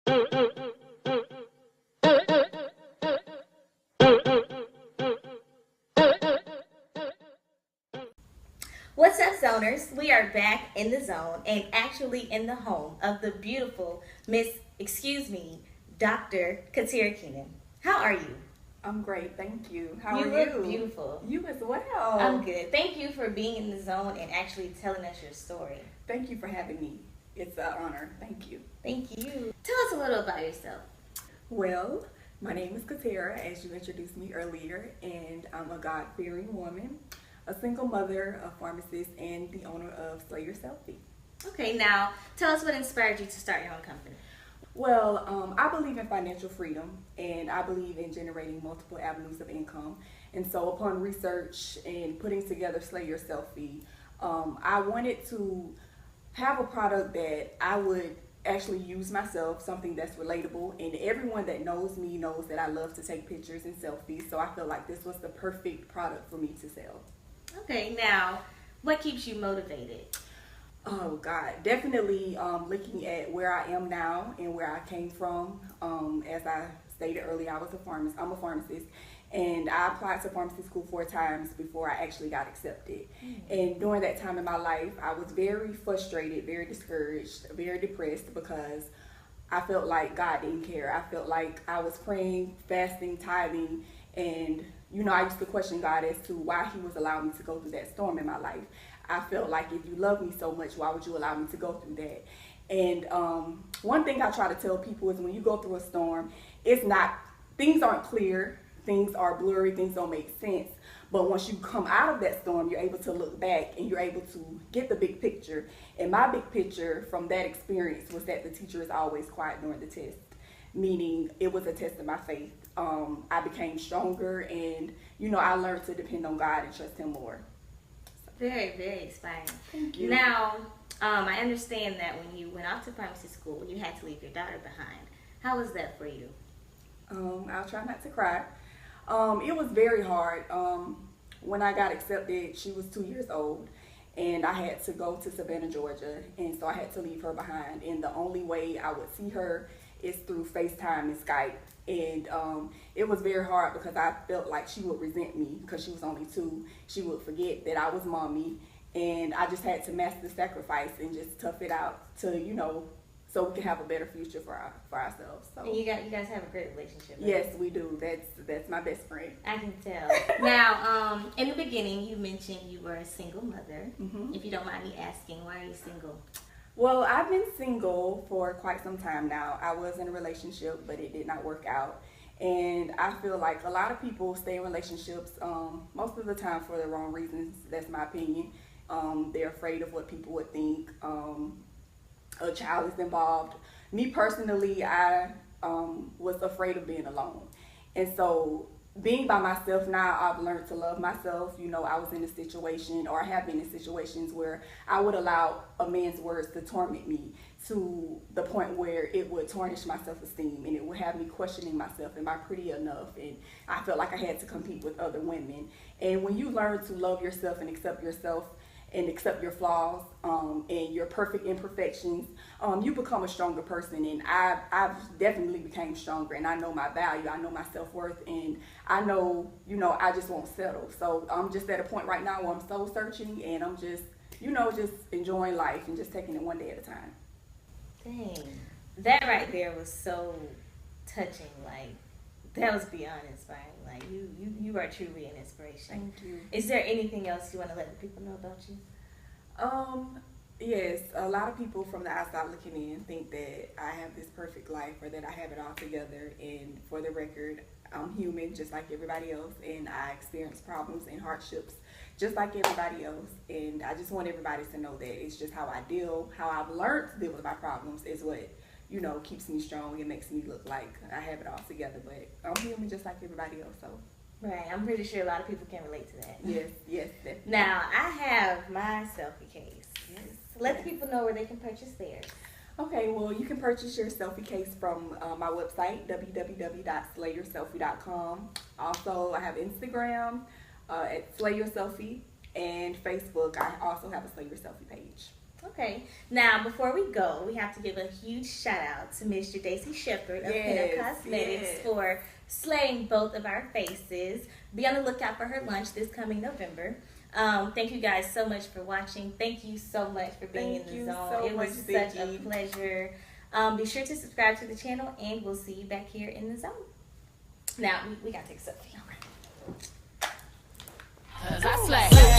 What's up, zoners? We are back in the zone and actually in the home of the beautiful Dr. Katera Kennon. How are you? I'm great, thank you. How You are look you? beautiful. You as well. I'm good. Thank you for being in the zone and actually telling us your story. Thank you for having me. It's an honor. Thank you. Thank you. Tell us a little about yourself. Well, my name is Katera, as you introduced me earlier, and I'm a God-fearing woman, a single mother, a pharmacist, and the owner of Your Selfie. Okay, now tell us what inspired you to start your own company. Well, I believe in financial freedom, and I believe in generating multiple avenues of income. And so upon research and putting together Your Selfie, I wanted to have a product that I would actually use myself, something that's relatable, and everyone that knows me knows that I love to take pictures and selfies, so I feel like this was the perfect product for me to sell. Okay, now what keeps you motivated? Oh God, definitely looking at where I am now and where I came from. As I stated earlier, I'm a pharmacist, and I applied to pharmacy school 4 times before I actually got accepted. And during that time in my life, I was very frustrated, very discouraged, very depressed, because I felt like God didn't care. I felt like I was praying, fasting, tithing, and I used to question God as to why He was allowing me to go through that storm in my life. I felt like, if you love me so much, why would you allow me to go through that? And one thing I try to tell people is, when you go through a storm, things aren't clear, things are blurry, things don't make sense. But once you come out of that storm, you're able to look back and you're able to get the big picture. And my big picture from that experience was that the teacher is always quiet during the test, meaning it was a test of my faith. I became stronger, and I learned to depend on God and trust Him more. Very, very inspiring. Thank you. Now, I understand that when you went off to pharmacy school, you had to leave your daughter behind. How was that for you? I'll try not to cry. It was very hard. When I got accepted, she was 2 years old, and I had to go to Savannah, Georgia, and so I had to leave her behind. And the only way I would see her is through FaceTime and Skype. And it was very hard because I felt like she would resent me because she was only 2. She would forget that I was mommy, and I just had to master the sacrifice and just tough it out to, so we can have a better future for ourselves. So. And you guys have a great relationship, right? Yes, we do. That's my best friend. I can tell. Now, in the beginning, you mentioned you were a single mother. Mm-hmm. If you don't mind me asking, why are you single? Well, I've been single for quite some time now. I was in a relationship, but it did not work out. And I feel like a lot of people stay in relationships most of the time for the wrong reasons. That's my opinion. They're afraid of what people would think. A child is involved. Me personally, I was afraid of being alone. And so being by myself now, I've learned to love myself. I was in a situation, or I have been in situations, where I would allow a man's words to torment me to the point where it would tarnish my self-esteem, and it would have me questioning myself. Am I pretty enough? And I felt like I had to compete with other women. And when you learn to love yourself and accept yourself, and accept your flaws and your perfect imperfections, you become a stronger person. And I've definitely became stronger, and I know my value, I know my self-worth, and I know, I just won't settle. So I'm just at a point right now where I'm soul searching, and I'm just, just enjoying life and just taking it one day at a time. Dang. That right there was so touching. Like, that was beyond inspiring. Like, you are truly an inspiration. Thank you. Is there anything else you want to let the people know about you? Yes, a lot of people from the outside looking in think that I have this perfect life, or that I have it all together. And for the record, I'm human just like everybody else, and I experience problems and hardships just like everybody else. And I just want everybody to know that it's just how I've learned to deal with my problems is what keeps me strong and makes me look like I have it all together. But I'm human just like everybody else. So. Right, I'm pretty sure a lot of people can relate to that. Yes, definitely. Now, I have my selfie case. Yes. Let the people know where they can purchase theirs. Okay, well, you can purchase your selfie case from my website, www.slayyourselfie.com. Also, I have Instagram at Slay Your Selfie, and Facebook. I also have a Slay Your Selfie page. Okay. Now, before we go, we have to give a huge shout out to Mr. Daisy Shepherd of Kennon Cosmetics for slaying both of our faces. Be on the lookout for her lunch this coming November. Thank you guys so much for watching. Thank you so much for being in the zone. So it was such a pleasure. Be sure to subscribe to the channel, and we'll see you back here in the zone. Now, we got to take a selfie. All right. 'Cause I slay.